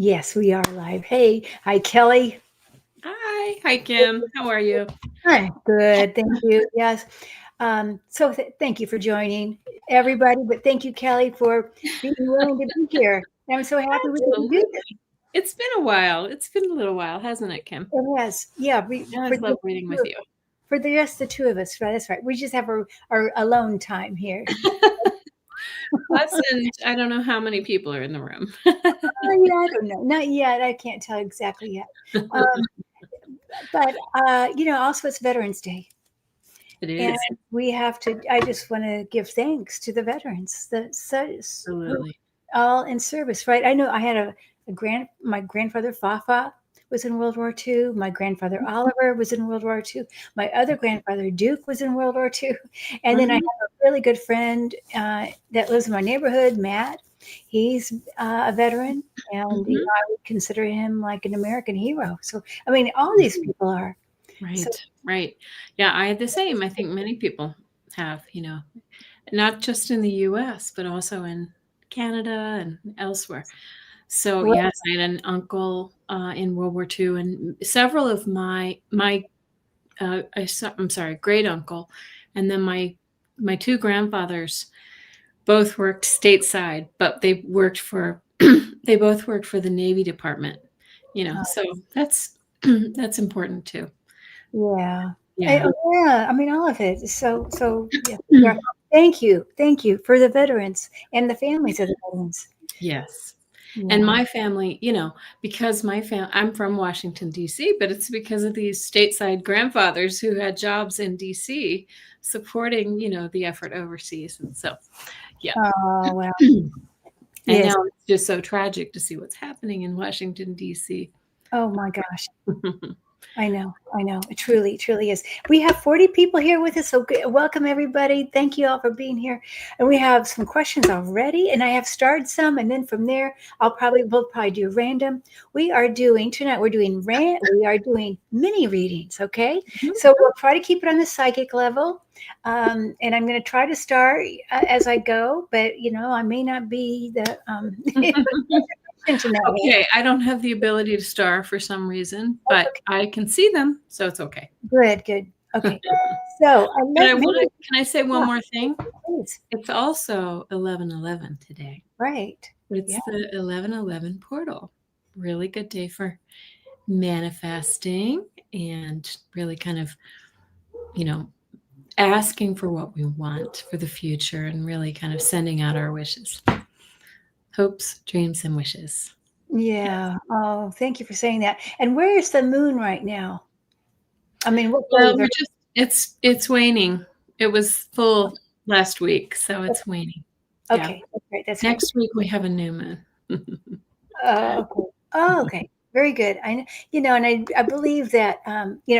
Yes, we are live. Hey, hi, Kelly. Hi, Kim. How are you? Hi. Good. Thank you. Yes. Thank you for joining everybody, but thank you, Kelly, for being willing to be here. I'm so happy we can do this. Absolutely. It's been a while. It's been a little while, hasn't it, Kim? It has. Yeah. I always love reading with you. For the rest, the two of us. Right. That's right. We just have our alone time here. Us and I don't know how many people are in the room. Oh, yeah, I don't know. Not yet. I can't tell exactly yet. Um, but also it's Veterans Day. It And is. we have to, I just want to give thanks to the veterans who Absolutely. all in service, right? I know I had my grandfather Fafa was in World War II. My grandfather Oliver was in World War II. My other grandfather Duke was in World War II. And then I have Mhm. a really good friend that lives in my neighborhood, Matt. He's a veteran, and Mhm. I would consider him like an American hero. So, I mean, all these people are. So, Right, right. Yeah, I had the same. I think many people have, not just in the US, but also in Canada and elsewhere. So right. yes, I had an uncle in World War II, and several of I'm sorry, great uncle, and then my two grandfathers both worked stateside, but they worked for they both worked for the Navy Department. So that's that's important too. Yeah. Yeah. Oh, yeah. I mean, all of it. Yeah. Yeah. Thank you for the veterans and the families of the veterans. Yes. And Yeah. my family, because I'm from Washington, D.C., but it's because of these stateside grandfathers who had jobs in D.C. supporting, the effort overseas. And so, yeah. Oh, well, I yes. know it's just so tragic to see what's happening in Washington, D.C. Oh my gosh. I know. I know. It truly, truly is. We have 40 people here with us. So welcome everybody. Thank you all for being here. And we have some questions already, and I have started some, and then from there, we'll probably do random. Tonight, we are doing mini readings. Okay. So we'll try to keep it on the psychic level. And I'm going to try to start as I go, but I may not be the, tonight. Okay, I don't have the ability to star for some reason, but I can see them, so it's okay. Good, good. Okay. So But can I say one yeah, more thing? please. It's also 11/11 today. Right. It's Yeah. the 11/11 portal. Really good day for manifesting and really kind of, you know, asking for what we want for the future and really kind of sending out our wishes, hopes, dreams, and wishes. Yeah. Oh, thank you for saying that. And where is the moon right now? I mean, what Well, phase are it's waning. It was full last week, so it's waning. Yeah. okay. That's right. That's right. Next week we have a new moon. Okay. Oh, okay. Very good. And I believe that,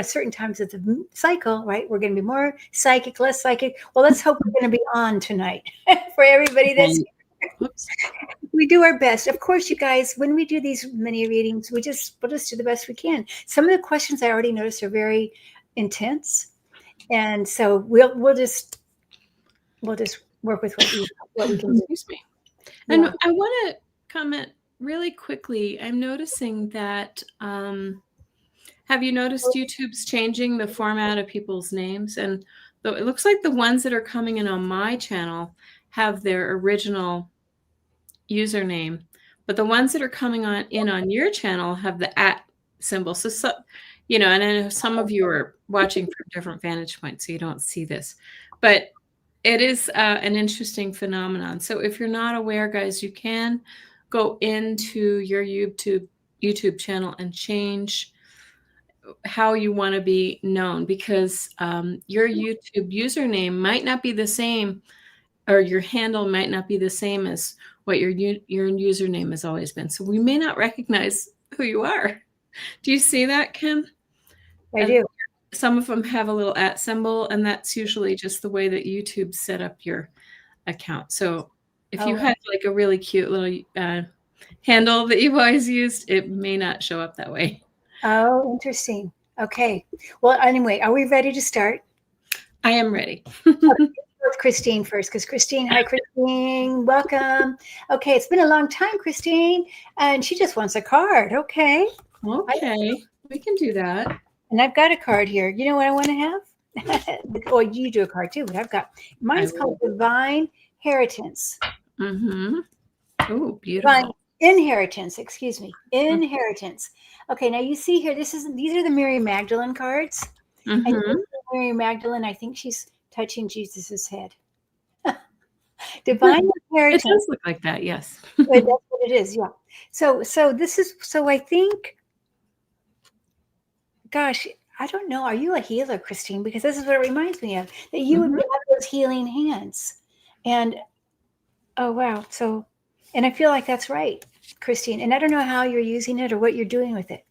certain times of the cycle, right? We're going to be more psychic, less psychic. Well, let's hope we're going to be on tonight for everybody that's Right. Whoops. we do our best. Of course, you guys, when we do these mini readings, we'll just do the best we can. Some of the questions I already noticed are very intense, and so we'll just work with what we can do. Excuse me. And Yeah. I want to comment really quickly. I'm noticing that have you noticed YouTube's changing the format of people's names? And it looks like the ones that are coming in on my channel have their original username, but the ones that are coming on your channel have the @ symbol. And I know some of you are watching from different vantage points, so you don't see this, but it is an interesting phenomenon. So if you're not aware, guys, you can go into your YouTube channel and change how you want to be known, because your YouTube username might not be the same, or your handle might not be the same as what your username has always been. So we may not recognize who you are. Do you see that, Kim? I And do. some of them have a little @ symbol, and that's usually just the way that YouTube set up your account. So if you Oh, have like a really cute little handle that you've always used, it may not show up that way. oh, interesting. Okay. Well, anyway, are we ready to start? I am ready. Christine first, because Christine, hi, Christine, welcome. Okay, it's been a long time, Christine, and she just wants a card. Okay. Okay, we can do that. And I've got a card here. You know what I want to have? Or you do a card too, but I've got, mine's called Divine Inheritance. Mm-hmm. Oh, Divine beautiful. Inheritance, excuse me. Inheritance. Okay, now you see here, these are the Mary Magdalene cards. And Mm-hmm. Mary Magdalene, I think she's touching Jesus's head. Divine It Inheritance. does look like that, yes. That's what it is, yeah. So I think, gosh, I don't know. Are you a healer, Christine? Because this is what it reminds me of, that you would have those healing hands. And oh wow. So, and I feel like that's right, Christine. And I don't know how you're using it or what you're doing with it.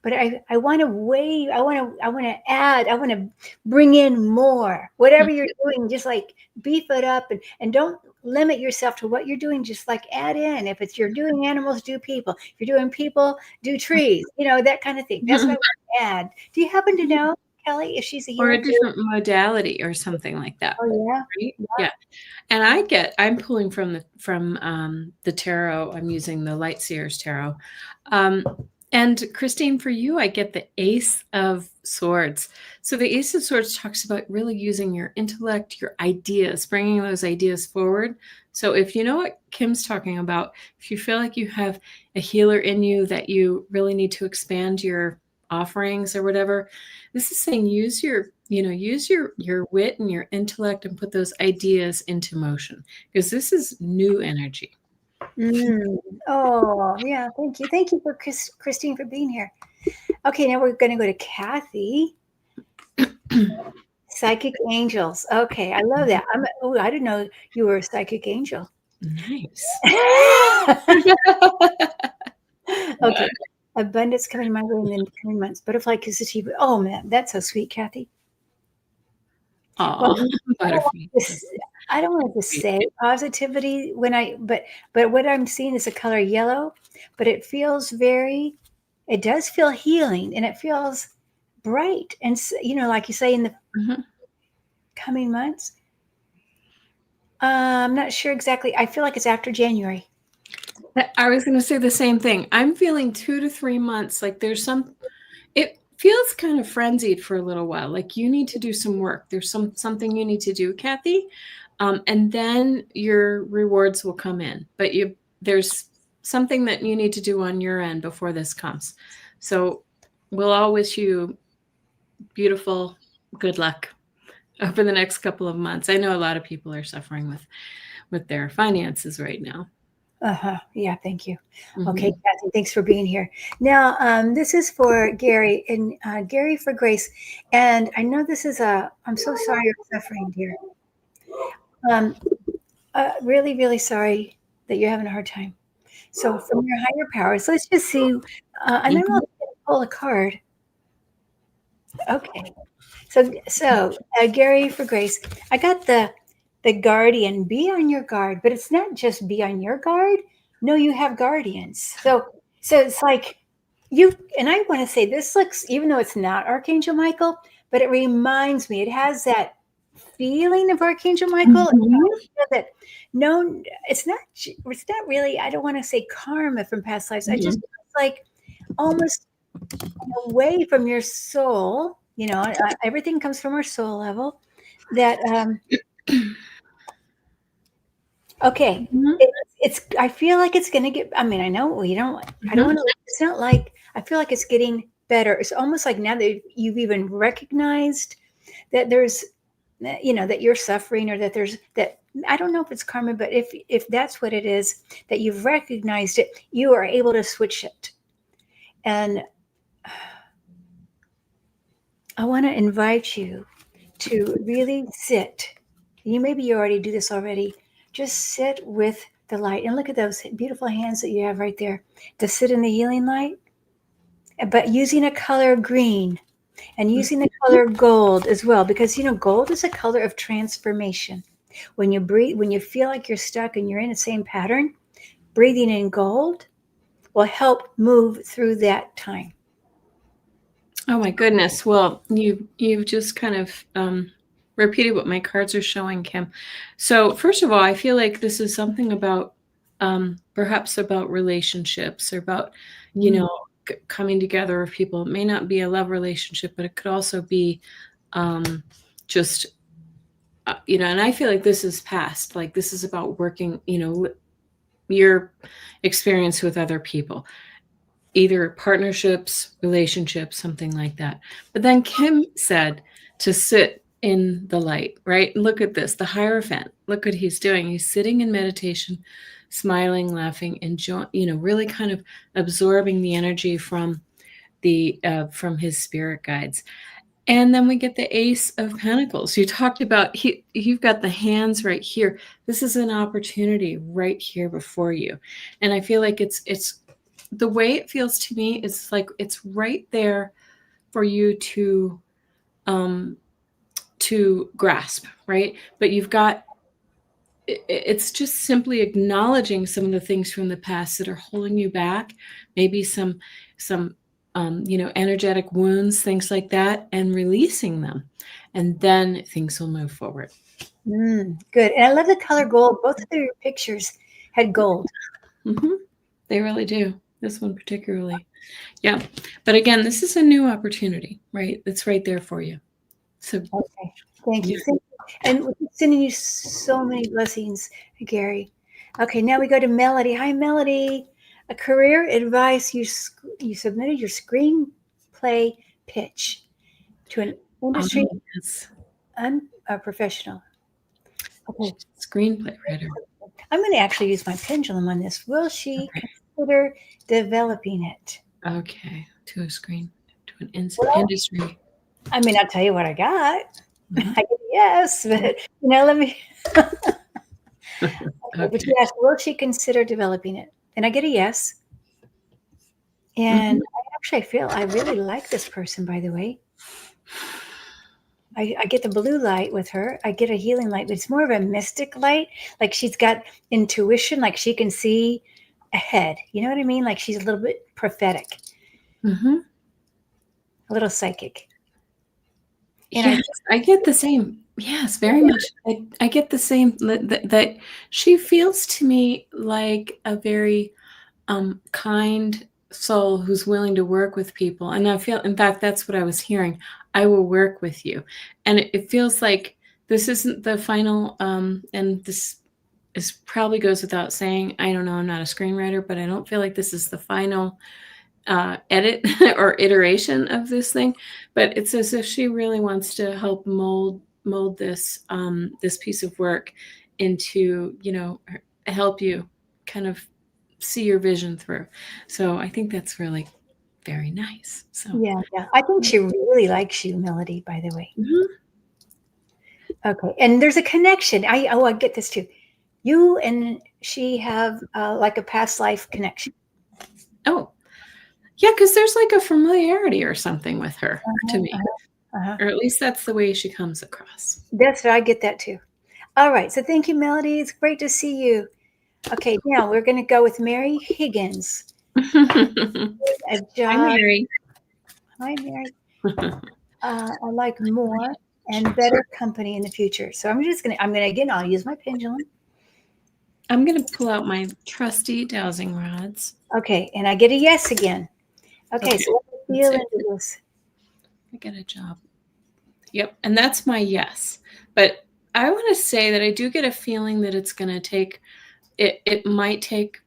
But I want to wave, I want to add, I want to bring in more. Whatever you're doing, just like beef it up and don't limit yourself to what you're doing. Just like add in. If it's you're doing animals, do people. If you're doing people, do trees. That kind of thing. That's what I want to add. Do you happen to know, Kelly, if she's a Or healer? a different modality or something like that. Oh yeah. Right? Yeah. And I'm pulling from the tarot. I'm using the Light Seers tarot. And Christine, for you, I get the Ace of Swords. So the Ace of Swords talks about really using your intellect, your ideas, bringing those ideas forward. So if you know what Kim's talking about, if you feel like you have a healer in you that you really need to expand your offerings or whatever, this is saying use your wit and your intellect and put those ideas into motion, because this is new energy. Oh yeah, thank you for Christine for being here. Okay, now we're going to go to Kathy. Psychic angels. Okay, I love that. I didn't know you were a psychic angel. Nice. Okay, abundance coming my way in the coming months. Butterfly kisses you. Oh man, that's so sweet, Kathy. Well, I don't want to say positivity but what I'm seeing is the color yellow, but it does feel healing, and it feels bright, and like you say, in the coming months. I'm not sure exactly. I feel like it's after January. I was going to say the same thing. I'm feeling 2 to 3 months. Like it feels kind of frenzied for a little while. Like you need to do some work. There's something you need to do, Kathy. And then your rewards will come in. But there's something that you need to do on your end before this comes. So we'll all wish you beautiful good luck over the next couple of months. I know a lot of people are suffering with their finances right now. Yeah, thank you. Okay, Kathy, thanks for being here. Now, this is for Gary, and Gary for Grace. And I know this is I'm so sorry you're suffering, dear. Really, really sorry that you're having a hard time. So from your higher powers, let's just see. I'm not going to pull a card. Okay. So Gary for Grace, I got the guardian. Be on your guard, but it's not just be on your guard. No, you have guardians. So it's like and I want to say this looks, even though it's not Archangel Michael, but it reminds me, it has that feeling of Archangel Michael. That no, it's not really, I don't want to say karma from past lives. I just like almost away from your soul. Everything comes from our soul level. That okay, I feel like it's going to get. I mean, I know you don't. I don't want to. It's not like I feel like it's getting better. It's almost like now that you've even recognized that there's, that you're suffering, or that there's that. I don't know if it's karma, but if that's what it is, that you've recognized it, you are able to switch it. And I want to invite you to really sit. Maybe you already do this already. Just sit with the light and look at those beautiful hands that you have right there to sit in the healing light, but using a color green and using the color gold as well, because gold is a color of transformation. When you breathe, when you feel like you're stuck and you're in the same pattern, breathing in gold will help move through that time. Oh my goodness. Well, you've just kind of repeated what my cards are showing, Kim. So first of all, I feel like this is something about perhaps about relationships, or about, you know, coming together of people. It may not be a love relationship, but it could also be just, you know, and I feel like this is past. Like this is about working, you know, your experience with other people, either partnerships, relationships, something like that. But then Kim said to sit in the light, right? Look at this, the Hierophant. Look what he's doing. He's sitting in meditation, smiling, laughing, enjoying, you know, really kind of absorbing the energy from from his spirit guides. And then we get the Ace of Pentacles. You talked about you've got the hands right here. This is an opportunity right here before you. And I feel like it's the way it feels to me is like it's right there for you to grasp, right? But you've got, it's just simply acknowledging some of the things from the past that are holding you back, maybe some you know, energetic wounds, things like that, and releasing them, and then things will move forward. Good. And I love the color gold. Both of your pictures had gold. They really do. This one particularly. Yeah. But again, this is a new opportunity, right? It's right there for you. So okay. Thank you. Thank you. And we're sending you so many blessings, Gary. Okay, now we go to Melody. Hi, Melody. A career advice. You submitted your screenplay pitch to an industry professional. Okay. Screenplay writer. I'm going to actually use my pendulum on this. Will she consider developing it? Okay, to an industry. I mean, I'll tell you what I got. I get a yes, but you know, let me. Okay. But she asked, will she consider developing it? And I get a yes. And I feel I really like this person, by the way. I get the blue light with her. I get a healing light, but it's more of a mystic light. Like she's got intuition, like she can see ahead. You know what I mean? Like she's a little bit prophetic, a little psychic. And yes, I get the same. Yes, very much. I get the same, that she feels to me like a very kind soul who's willing to work with people. And I feel, in fact, that's what I was hearing. I will work with you. And it feels like this isn't the final, and this probably goes without saying. I don't know, I'm not a screenwriter, but I don't feel like this is the final edit or iteration of this thing. But it's as if she really wants to help mold this this piece of work into, you know, help you kind of see your vision through. So I think that's really very nice. So yeah. I think she really likes you, Melody, by the way. Okay. And there's a connection. I get this too. You and she have like a past life connection. Oh, yeah, because there's like a familiarity or something with her to me. Or at least that's the way she comes across. That's what I get that too. All right. So thank you, Melody. It's great to see you. Okay, now we're going to go with Mary Higgins. Hi, Mary. Hi, Mary. I like more and better company in the future. So I'm going to, again, I'll use my pendulum. I'm going to pull out my trusty dowsing rods. Okay, and I get a yes again. Okay. So let me feel into this. I get a job. Yep, and that's my yes. But I want to say that I do get a feeling that it's going to take, it might take,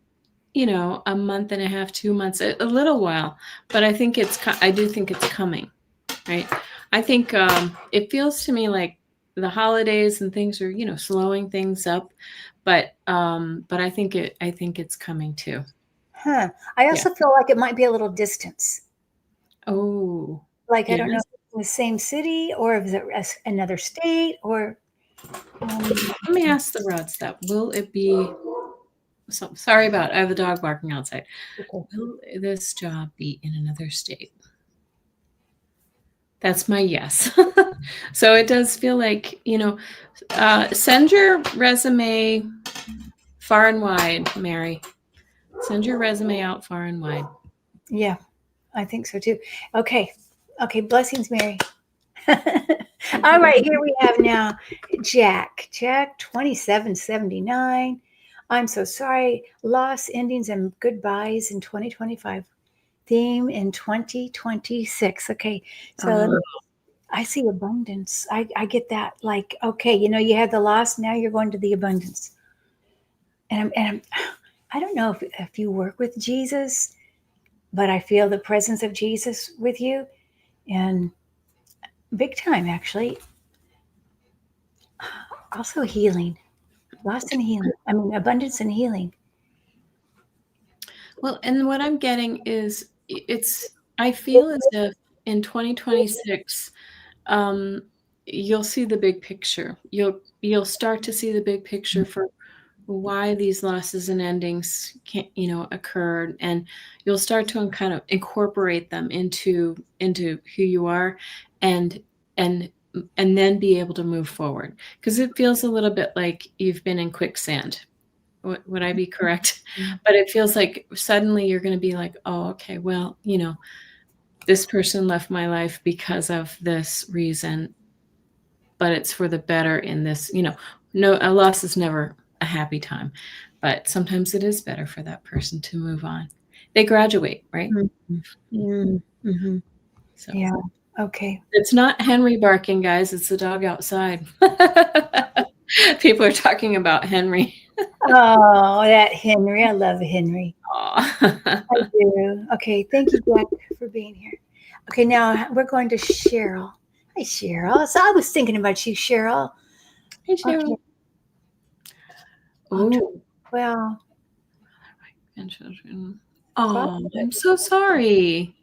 you know, a month and a half, 2 months, a little while. But I think I do think it's coming, right? I think it feels to me like the holidays and things are, you know, slowing things up. But I think it's coming too. I also feel like it might be a little distance. Oh, like I don't know if it's in the same city or if it's another state or. Let me ask the rods that. Will it be? So sorry about. I have a dog barking outside. Okay. Will this job be in another state? That's my yes. So it does feel like, you know, send your resume far and wide, Mary. Send your resume out far and wide. Yeah, I think so too. Okay. Blessings, Mary. All right, here we have now Jack. Jack, 2779. I'm so sorry. Loss, endings, and goodbyes in 2025. Theme in 2026. Okay, so I see abundance. I get that. Like, okay, you had the loss, now you're going to the abundance. I don't know if you work with Jesus, but I feel the presence of Jesus with you, and big time, actually. Also healing, loss and healing. I mean, abundance and healing. Well, and what I'm getting is I feel as if in 2026, you'll see the big picture. You'll start to see the big picture for why these losses and endings occurred, and you'll start to kind of incorporate them into who you are, and and and then be able to move forward, because it feels a little bit like you've been in quicksand. Would I be correct? But it feels like suddenly you're going to be like, oh, okay, well, this person left my life because of this reason, but it's for the better in this, no, a loss is never a happy time, but sometimes it is better for that person to move on. They graduate, right? Mm-hmm. So Yeah. Okay. it's not Henry barking, guys. It's the dog outside. People are talking about Henry. Oh, that Henry. I love Henry. Aw. I do. Okay. Thank you, Jack, for being here. Okay. Now we're going to Cheryl. Hi, Cheryl. So I was thinking about you, Cheryl. Hey, Okay. Cheryl. Oh, Ooh. well, Grandchildren. Oh, I'm so sorry.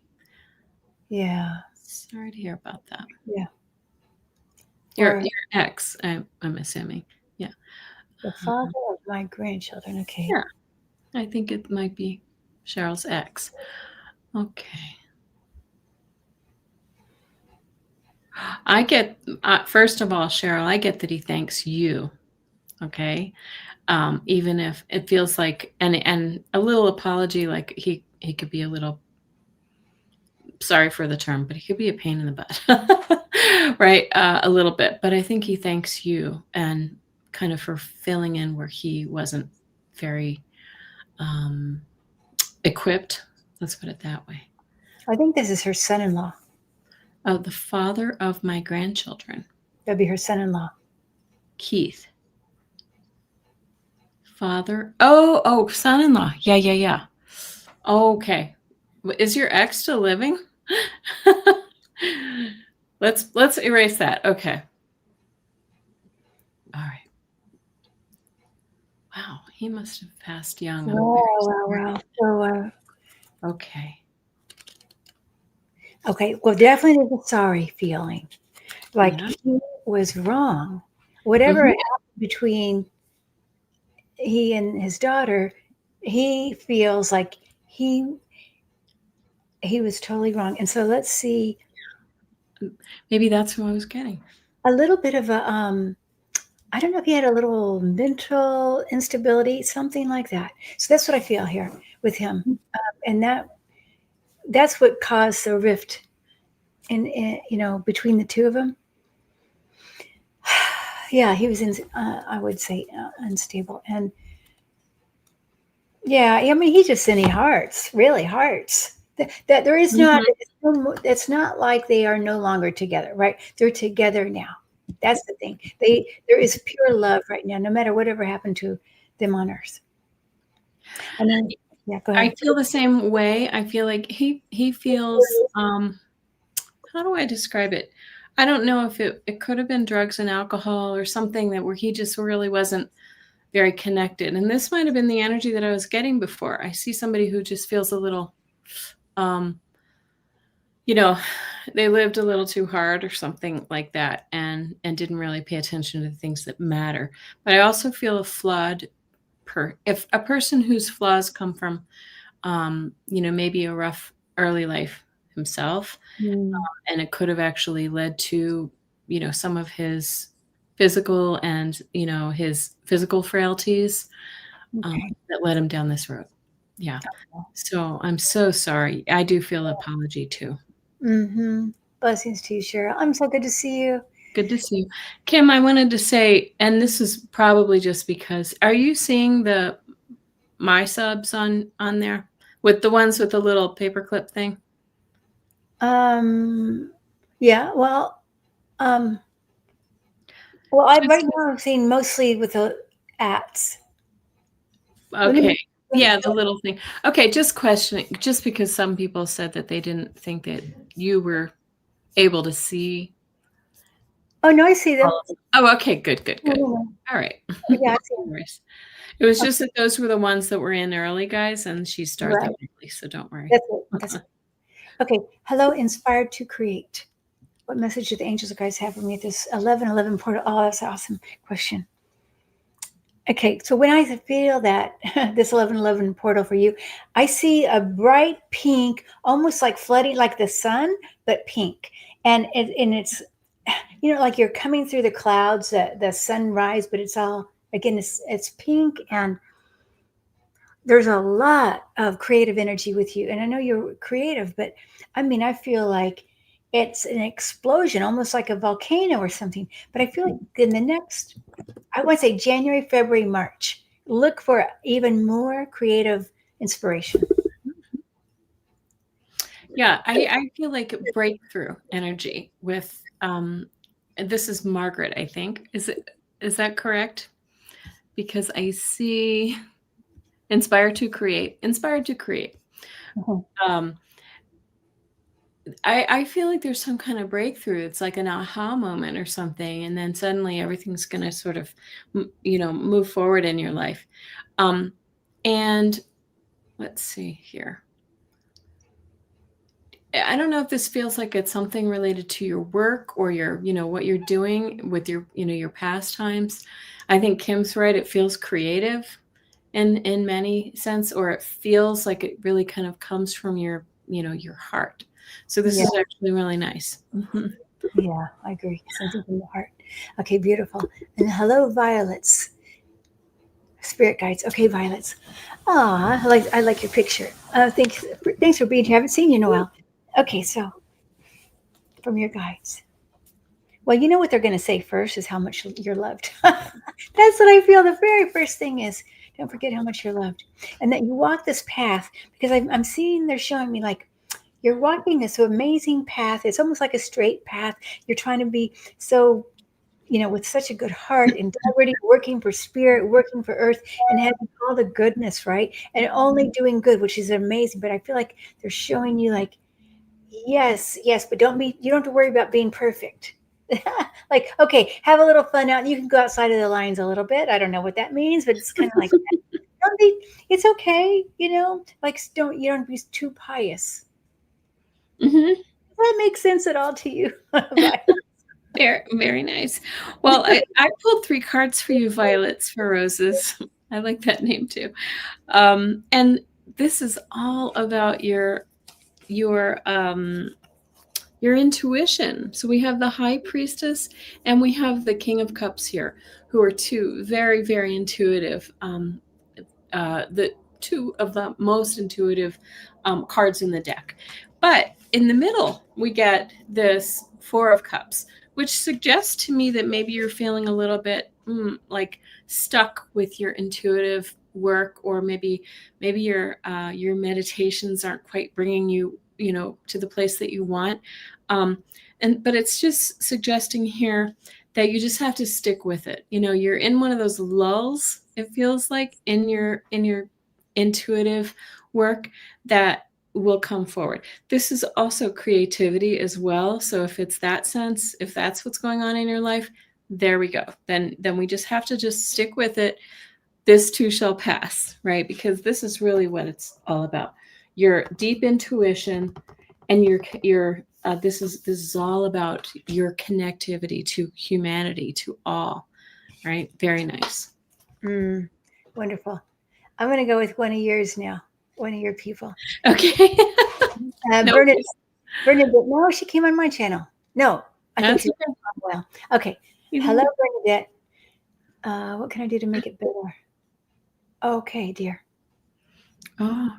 yeah. Sorry to hear about that. Yeah. Your ex, I'm assuming. Yeah. The father of my grandchildren. Okay. Yeah. I think it might be Cheryl's ex. Okay. I get, first of all, Cheryl, I get that he thanks you. Okay. Even if it feels like, and a little apology, like he could be a little, sorry for the term, but he could be a pain in the butt, right? A little bit, but I think he thanks you, and kind of for filling in where he wasn't very equipped. Let's put it that way. I think this is her son-in-law. Oh, the father of my grandchildren. That'd be her son-in-law. Keith. Father. Oh, son-in-law. Yeah. Okay. Is your ex still living? Let's erase that. Okay. All right. Wow, he must have passed young. Wow. So, Okay. okay. Well, definitely there's a sorry feeling. Like Yeah. he was wrong. Whatever happened between he and his daughter, he feels like he was totally wrong. And so let's see. Maybe that's who I was getting. A little bit of a I don't know if he had a little mental instability, something like that. So that's what I feel here with him, and that's what caused the rift in between the two of them. Yeah, he was in. I would say unstable, and yeah, I mean he just said he hearts, really hearts. That there is not. It's not like they are no longer together, right? They're together now. That's the thing. There is pure love right now, no matter whatever happened to them on earth. And then, yeah, go ahead. I feel the same way. I feel like he feels, how do I describe it? I don't know if it could have been drugs and alcohol or something where he just really wasn't very connected. And this might have been the energy that I was getting before. I see somebody who just feels a little, they lived a little too hard or something like that, and didn't really pay attention to the things that matter. But I also feel a flawed if a person whose flaws come from, maybe a rough early life himself, and it could have actually led to, some of his physical and, his physical frailties, that led him down this road. Yeah. So I'm so sorry. I do feel apology too. Blessings to you, Cheryl. I'm so good to see you. Good to see you. Kim, I wanted to say, and this is probably just because, are you seeing the my subs on there with the ones with the little paperclip thing? Yeah, um, well, I right Just now I'm seeing mostly with the ats. Let me, okay. Yeah, the little thing. Okay, just questioning, just because some people said that they didn't think that you were able to see oh no, I see them. all of them. Oh, okay, good, good, No, good. no, no. All right. Yeah, I see No them. worries. It was Okay, just that those were the ones that were in early, guys, and she started them right. early, so don't worry. That's it. That's it. Okay. Hello, inspired to create. What message do the angels guys have for me at this 11:11 portal? Oh, that's an awesome question. Okay, so when I feel that this 11:11 portal for you, I see a bright pink, almost like flooding, like the sun, but pink, and it's like you're coming through the clouds, the sunrise, but it's all again, it's pink, and there's a lot of creative energy with you. And I know you're creative, but I mean, I feel like it's an explosion, almost like a volcano or something. But I feel like in the next, I want to say January, February, March, look for even more creative inspiration. Yeah, I feel like breakthrough energy with and this is Margaret, I think. Is that correct? Because I see inspired to create, inspired to create. Mhm. Um, I feel like there's some kind of breakthrough. It's like an aha moment or something, and then suddenly everything's going to sort of, move forward in your life. And let's see here. I don't know if this feels like it's something related to your work or your, what you're doing with your, your pastimes. I think Kim's right. It feels creative in many sense, or it feels like it really kind of comes from your, your heart. So this Yeah, is actually really nice. Mhm. yeah, I agree. Something from the heart. Okay, beautiful. And hello, violets. Spirit guides. Okay, violets. Ah, I like your picture. Thanks for being here. I haven't seen you in a while. Okay, so from your guides. Well, you know what they're going to say first is how much you're loved. That's what I feel. The very first thing is don't forget how much you're loved, and that you walk this path because I'm seeing they're showing me like you're walking this amazing path. It's almost like a straight path. You're trying to be so with such a good heart, integrity, working for spirit, working for earth, and having all the goodness, right? And only doing good, which is amazing. But I feel like they're showing you like, yes, yes, but you don't have to worry about being perfect. Like, okay, have a little fun out. You can go outside of the lines a little bit. I don't know what that means, but it's kind of like that. Don't be, it's okay, like you don't be too pious. Mhm. Does that make sense at all to you? Bye. Very, very nice. Well, I pulled 3 cards for you, violets for roses. I like that name too. And this is all about your your intuition. So we have the high priestess and we have the king of cups here, who are two very, very intuitive, the two of the most intuitive cards in the deck. But in the middle, we get this four of cups, which suggests to me that maybe you're feeling a little bit like stuck with your intuitive work, or maybe your meditations aren't quite bringing you to the place that you want. But it's just suggesting here that you just have to stick with it. You're in one of those lulls, it feels like, in your intuitive work that will come forward. This is also creativity as well. So if it's that sense, if that's what's going on in your life, there we go. Then we just have to just stick with it. This too shall pass, right? Because this is really what it's all about. Your deep intuition and your this is all about your connectivity to humanity, to all, right? Very nice. Wonderful. I'm going to go with one of yours now, one of your people. Okay. No, Bernadette. Bernadette. No, she came on my channel. No, I think that's she's okay. on well. Okay. Hello, Bernadette. What can I do to make it better? Okay, dear. Oh,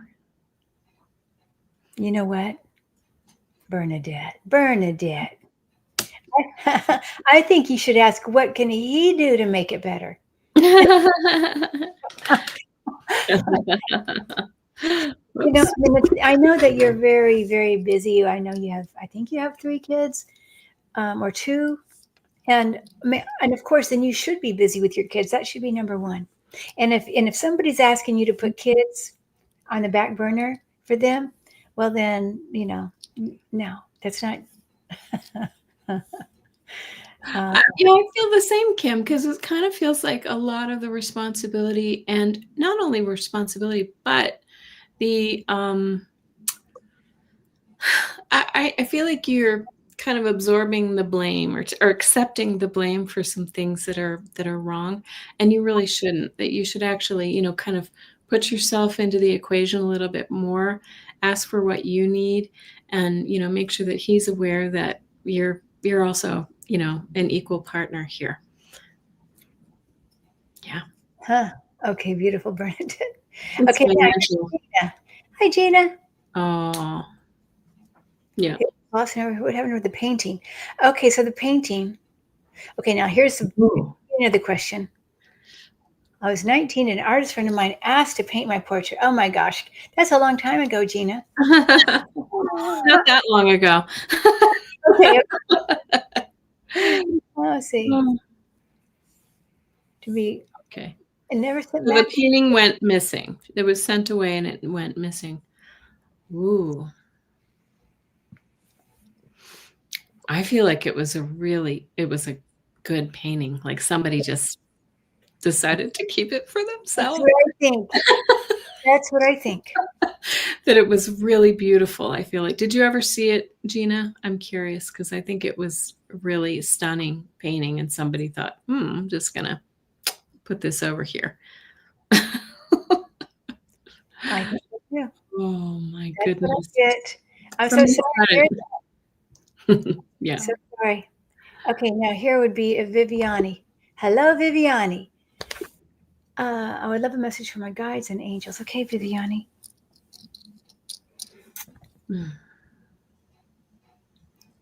You know what? Bernadette. Bernadette. I think you should ask, what can he do to make it better? You know, Whoops. I mean, I know that you're very, very busy. I know I think you have 3 kids, or 2, and and of course, then you should be busy with your kids. That should be number 1. And if somebody's asking you to put kids on the back burner for them, well, then, no, that's not. I feel the same, Kim, because it kind of feels like a lot of the responsibility, and not only responsibility, but the I feel like you're kind of absorbing the blame, or accepting the blame for some things that are wrong, and you really shouldn't. That you should actually, kind of put yourself into the equation a little bit more, ask for what you need, and make sure that he's aware that you're also an equal partner here. Yeah. Huh. Okay, beautiful, Bernadette. It's Okay, now here's financial. Gina. Hi, Gina. Oh, yeah. Lost what happened with the painting? Okay, so the painting. Okay, now here's the Ooh. beginning of the question. I was 19 and an artist friend of mine asked to paint my portrait. Oh my gosh, that's a long time ago, Gina. Not that long ago. Okay. Let's see. Oh, To be, okay. it never sent So the back. painting went missing. It was sent away and it went missing. Ooh. I feel like it was a good painting. Like somebody just decided to keep it for That's themselves. what I think. That's what I think. That it was really beautiful, I feel like. Did you ever see it, Gina? I'm curious because I think it was a really stunning painting, and somebody thought, I'm just going to put this over here. I think so too. Oh my That's what I goodness. get. I'm From so sorry. Yeah. So sorry. Okay, now here would be a Viviani. Hello, Viviani. I would love a message from my guides and angels. Okay, Viviani.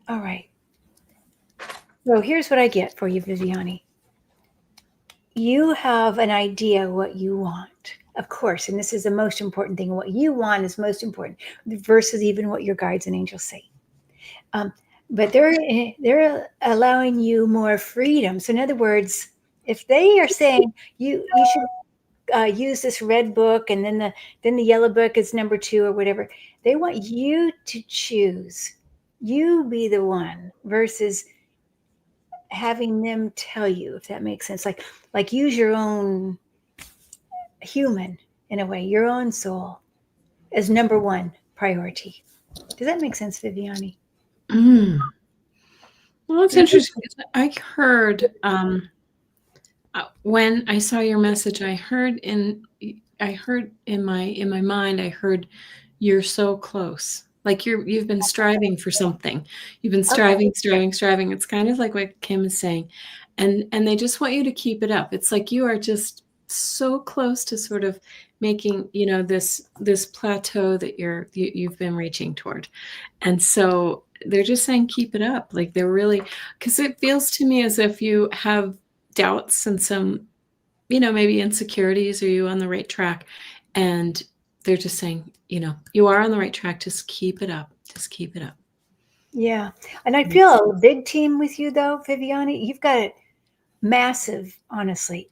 All right. So here's what I get for you, Viviani. You have an idea what you want, of course, and this is the most important thing. What you want is most important versus even what your guides and angels say. But they're allowing you more freedom. So in other words, if they are saying you should use this red book, and then the yellow book is number 2 or whatever, they want you to choose. You be the one versus having them tell you, if that makes sense. Like use your own human, in a way, your own soul as number 1 priority. Does that make sense, Viviani? Well, it's interesting. I heard when I saw your message, I heard in my mind, I heard, you're so close. Like you've been striving for something. You've been striving. It's kind of like what Kim is saying. And they just want you to keep it up. It's like you are just so close to sort of making, this plateau that you've been reaching toward. And so they're just saying, keep it up. Like they're really, because it feels to me as if you have doubts and some, maybe insecurities. Are you on the right track? And they're just saying, you are on the right track. Just keep it up. Just keep it up. Yeah. And I feel a big team with you, though, Viviani. You've got it massive, honestly.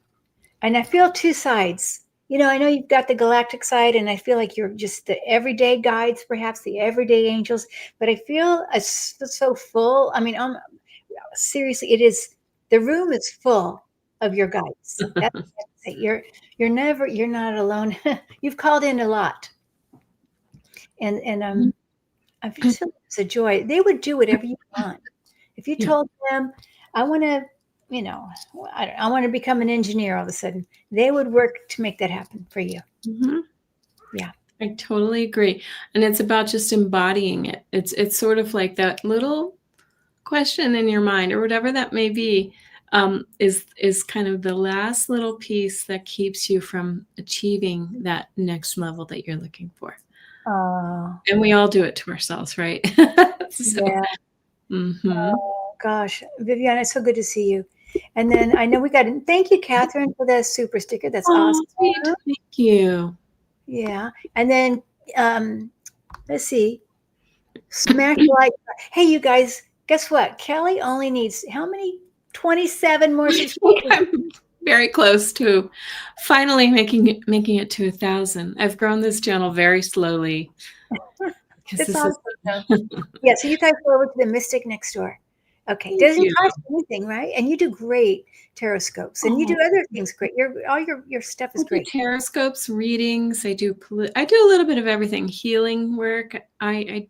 And I feel 2 sides. I know you've got the galactic side, and I feel like you're just the everyday guides, perhaps the everyday angels. But I feel so full. I mean, seriously, the room is full of your guides. That's it. You're not alone. You've called in a lot. And I just feel it's a joy. They would do whatever you want. If you told them, I want to, I want to become an engineer all of a sudden, they would work to make that happen for you. Mm-hmm. Yeah. I totally agree. And it's about just embodying it. It's sort of like that little question in your mind, or whatever that may be, is kind of the last little piece that keeps you from achieving that next level that you're looking for. And we all do it to ourselves, right? So, Yeah. mm-hmm. gosh, Viviana, it's so good to see you. And then I know thank you, Catherine, for that super sticker. That's Oh, awesome. sweet. Thank you. Yeah. And then let's see. Smash like. Hey, you guys, guess what? Kelly only needs how many? 27 more subscribers. I'm very close to finally making it to 1,000. I've grown this channel very slowly. That's awesome. Yeah, so you guys go over to the Mystic next door. Okay, doesn't cost anything, right? And you do great tarot scopes, and you do other things great. All your stuff is great. Tarot scopes, readings. I do a little bit of everything. Healing work. I'm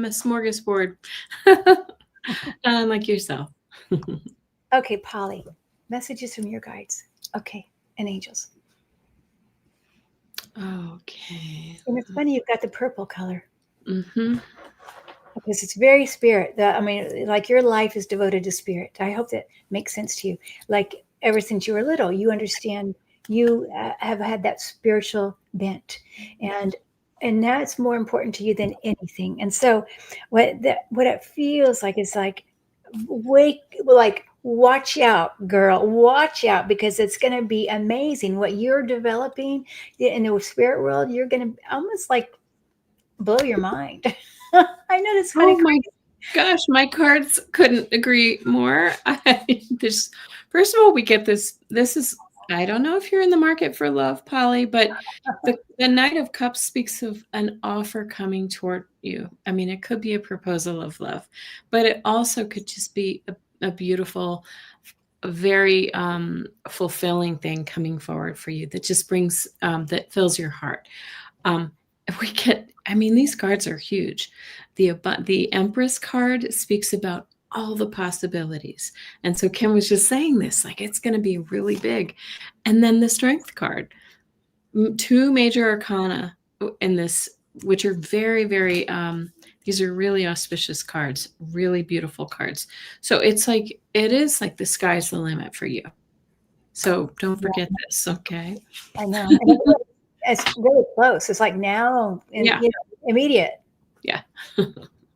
a smorgasbord, like yourself. Okay, Polly, messages from your guides. Okay, and angels. Okay. And it's funny you've got the purple color. Mm-hmm. Because it's very spirit. Like your life is devoted to spirit. I hope that makes sense to you. Like ever since you were little, you understand you have had that spiritual bent, and that's more important to you than anything. And so, what it feels like is like watch out, girl, watch out, because it's going to be amazing what you're developing in the spirit world. You're going to almost like blow your mind. I know that's funny. Oh my gosh, my cards couldn't agree more. First of all, we get this. This is, I don't know if you're in the market for love, Polly, but the Knight of Cups speaks of an offer coming toward you. I mean, it could be a proposal of love, but it also could just be a beautiful, a very fulfilling thing coming forward for you that just brings, that fills your heart. These cards are huge. The Empress card speaks about all the possibilities. And so Kim was just saying this, like it's going to be really big. And then the Strength card, 2 major arcana in this, which are very, very, these are really auspicious cards, really beautiful cards. So it is like the sky's the limit for you. So don't forget this, okay? I know. It's really close. It's like now and immediate. Yeah.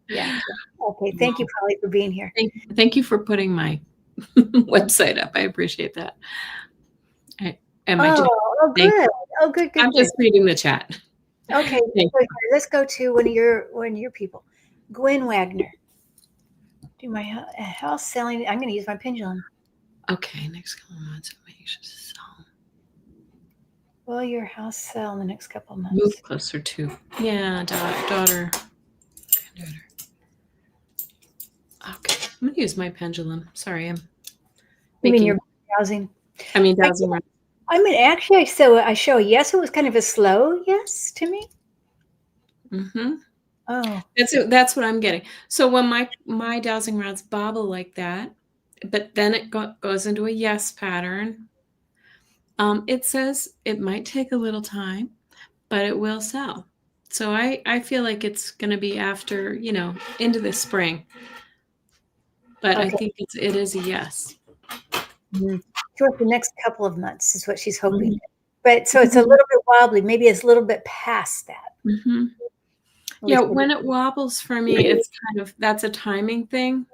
Yeah. Okay. Thank you, Polly, for being here. Thank you for putting my website up. I appreciate that. Good. I'm just reading the chat. Okay. Let's go to one of your people. Gwen Wagner. Do my house selling. I'm going to use my pendulum. Okay. Next couple of months. Will your house sell in the next couple of months? Move closer to. Yeah, daughter. Granddaughter. Okay. I'm going to use my pendulum. Sorry. You mean you're dowsing? Dowsing. Actually, so I show a yes. It was kind of a slow yes to me. Mm-hmm. Oh. That's what I'm getting. So when my dowsing rods bobble like that, but then it goes into a yes pattern. It says it might take a little time, but it will sell. So I feel like it's going to be after, into the spring. But okay. I think it is a yes. Mm-hmm. Towards the next couple of months is what she's hoping. Mm-hmm. But so it's a little bit wobbly. Maybe it's a little bit past that. Mm-hmm. Yeah, when it wobbles for me, it's that's a timing thing,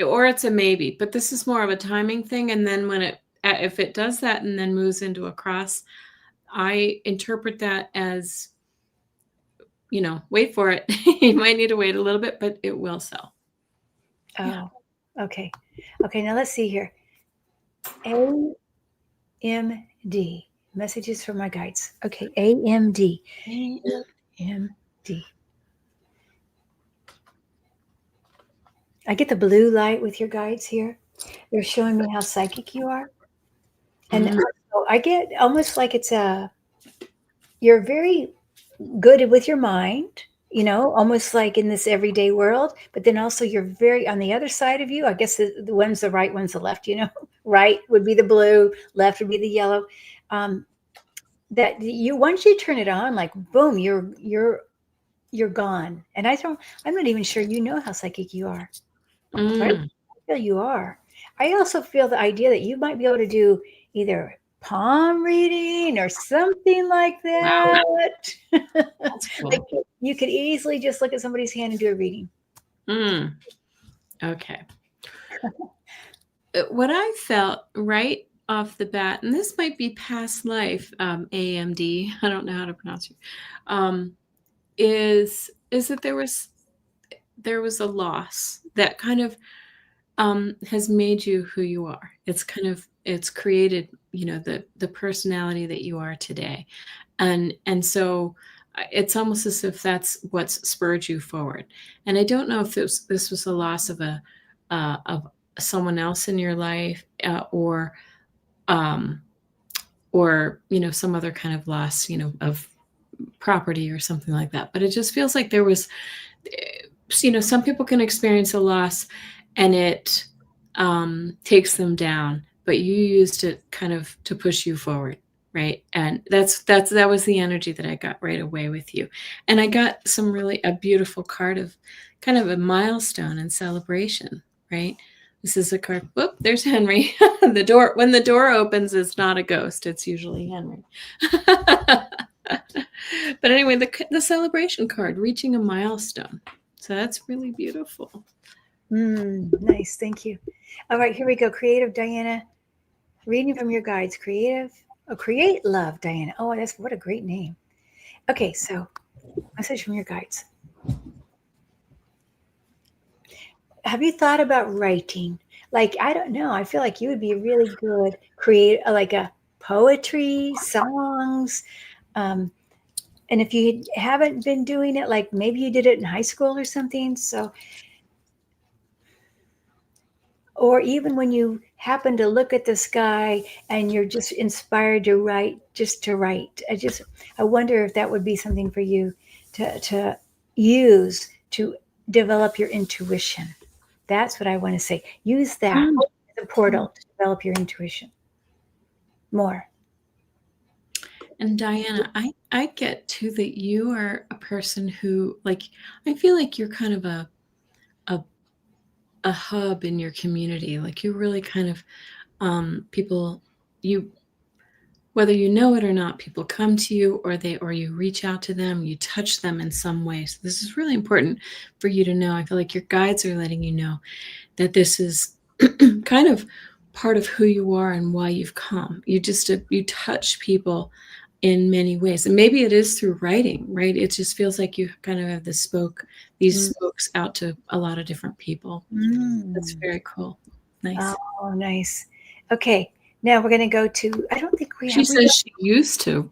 or it's a maybe. But this is more of a timing thing. And then if it does that and then moves into a cross, I interpret that as, wait for it. You might need to wait a little bit, but it will sell. Oh, yeah. Okay. Okay, now let's see here. AMD. Messages from my guides. Okay, AMD. AMD. I get the blue light with your guides here. They're showing me how psychic you are. And so I get almost like you're very good with your mind, almost like in this everyday world, but then also you're very on the other side of you. I guess the one's the right, one's the left, right would be the blue, left would be the yellow. That once you turn it on, like boom, you're gone. And I'm not even sure how psychic you are. Right? I feel you are. I also feel the idea that you might be able to do either palm reading or something like that. Wow. That's cool. Like you could easily just look at somebody's hand and do a reading. Okay. What I felt right off the bat, and this might be past life, AMD, I don't know how to pronounce it, is that there was a loss that kind of has made you who you are. It's created, the personality that you are today. And so it's almost as if that's what's spurred you forward. And I don't know if this was a loss of someone else in your life, um, or some other kind of loss, of property or something like that. But it just feels like there was, some people can experience a loss and it takes them down, but you used it kind of to push you forward, right? And that was the energy that I got right away with you. And I got a beautiful card of kind of a milestone and celebration, right? This is a card. Whoop, there's Henry. When the door opens, it's not a ghost. It's usually Henry. But anyway, the celebration card, reaching a milestone. So that's really beautiful. Nice. Thank you. All right, here we go. Creative Diana. Reading from your guides. Create love, Diana. Oh, what a great name. Okay, so message from your guides. Have you thought about writing? Like, I don't know. I feel like you would be really good like a poetry, songs. And if you haven't been doing it, like maybe you did it in high school or something. So, or even when you happen to look at the sky and you're just inspired to write, just to write. I wonder if that would be something for you to use to develop your intuition. That's what I want to say. Use that as a portal to develop your intuition more. And Diana, I get too that you are a person who, like, I feel like you're kind of a hub in your community. Like, you're really kind of people, whether you know it or not, people come to you, or you reach out to them, you touch them in some way. So this is really important for you to know. I feel like your guides are letting you know that this is kind of part of who you are and why you've come. You touch people in many ways, and maybe it is through writing, right? It just feels like you kind of have these spokes out to a lot of different people. That's very cool. Nice. Oh, nice. Okay, now we're going to go to. I don't think we. She says she used to.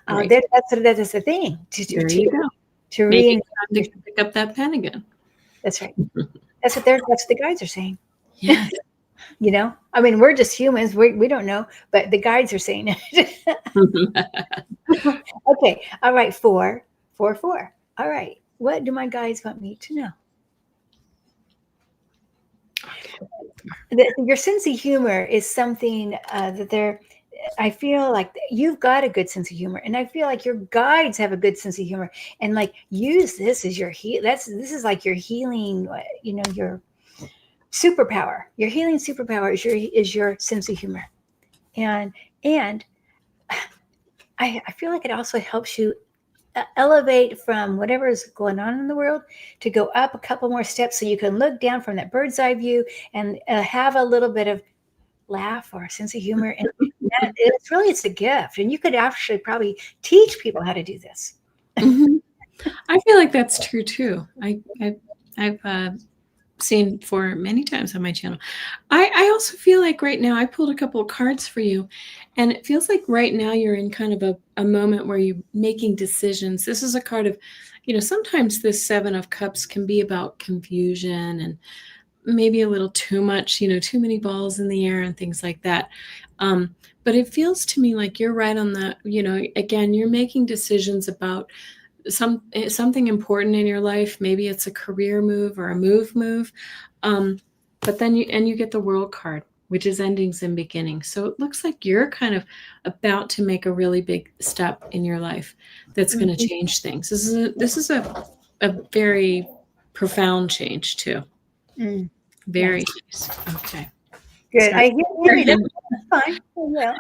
Right. That's the thing. There you go. To read. To pick up that pen again. That's right. That's what the guides are saying. Yeah. I mean, we're just humans. We don't know, but the guides are saying it. Okay. All right. 4. All right. What do my guides want me to know? Your sense of humor is something that I feel like you've got a good sense of humor, and I feel like your guides have a good sense of humor, and like use this as your this is like your healing, your superpower. Your healing superpower is your sense of humor, and I feel like it also helps you elevate from whatever is going on in the world to go up a couple more steps, so you can look down from that bird's eye view and have a little bit of laugh or a sense of humor. And it's a gift, and you could actually probably teach people how to do this. I feel like that's true too. I've seen for many times on my channel. I also feel like right now, I pulled a couple of cards for you, and it feels like right now you're in kind of a moment where you're making decisions. This is a card of, sometimes this 7 of Cups can be about confusion and maybe a little too much, too many balls in the air and things like that. But it feels to me like you're right on the, again, you're making decisions about something important in your life. Maybe it's a career move or a move. But then you get the World card, which is endings and beginnings. So it looks like you're kind of about to make a really big step in your life that's going to change things. This is a very profound change too. Very nice. Okay. Good. Sorry. I hear you. That's fine. Well,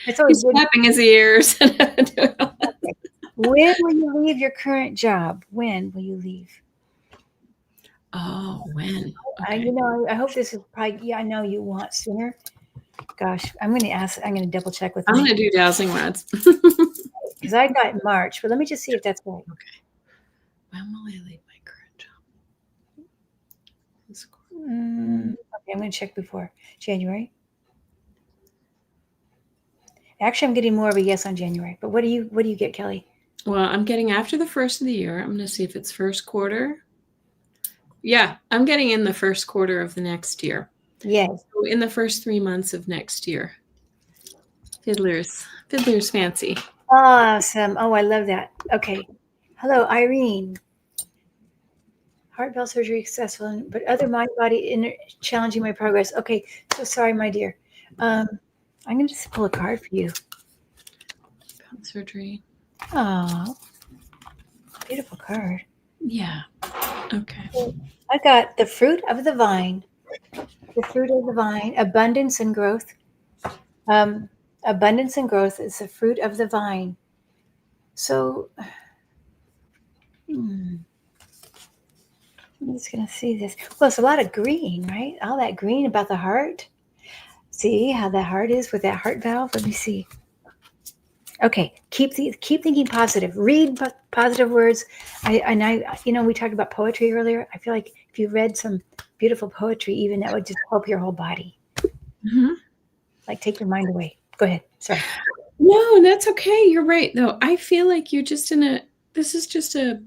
it's always He's tapping his ears. When will you leave your current job? When will you leave? Oh, when? I, Okay. I hope this is probably, yeah, I know you want sooner. Gosh, I'm going to double check with I'm my, gonna do dowsing rods. because I got in March, but let me just see if that's right. Okay. When will I leave my current job? Okay, I'm going to check before January. Actually, I'm getting more of a yes on January. But what do you get, Kelly? Well, I'm getting after the first of the year. I'm gonna see if it's first quarter. Yeah, I'm getting in the first quarter of the next year. Yes. So in the first 3 months of next year. Fiddler's fancy. Awesome. Oh, I love that. Okay. Hello, Irene. Heart valve surgery successful, but other mind body challenging my progress. Okay, so sorry, my dear. I'm going to just pull a card for you. Surgery. Oh, beautiful card. Yeah. Okay. I got the fruit of the vine. The fruit of the vine, abundance and growth. Um, abundance and growth is the fruit of the vine. So, I'm just going to see this. Well, it's a lot of green, right? All that green about the heart. See how that heart is with that heart valve? Let me see. Okay, keep thinking positive. Read positive words. We talked about poetry earlier. I feel like if you read some beautiful poetry, even that would just help your whole body. Mm-hmm. Like take your mind away. Go ahead. Sorry. No, that's okay. You're right, though. I feel like you're just in a. This is just a.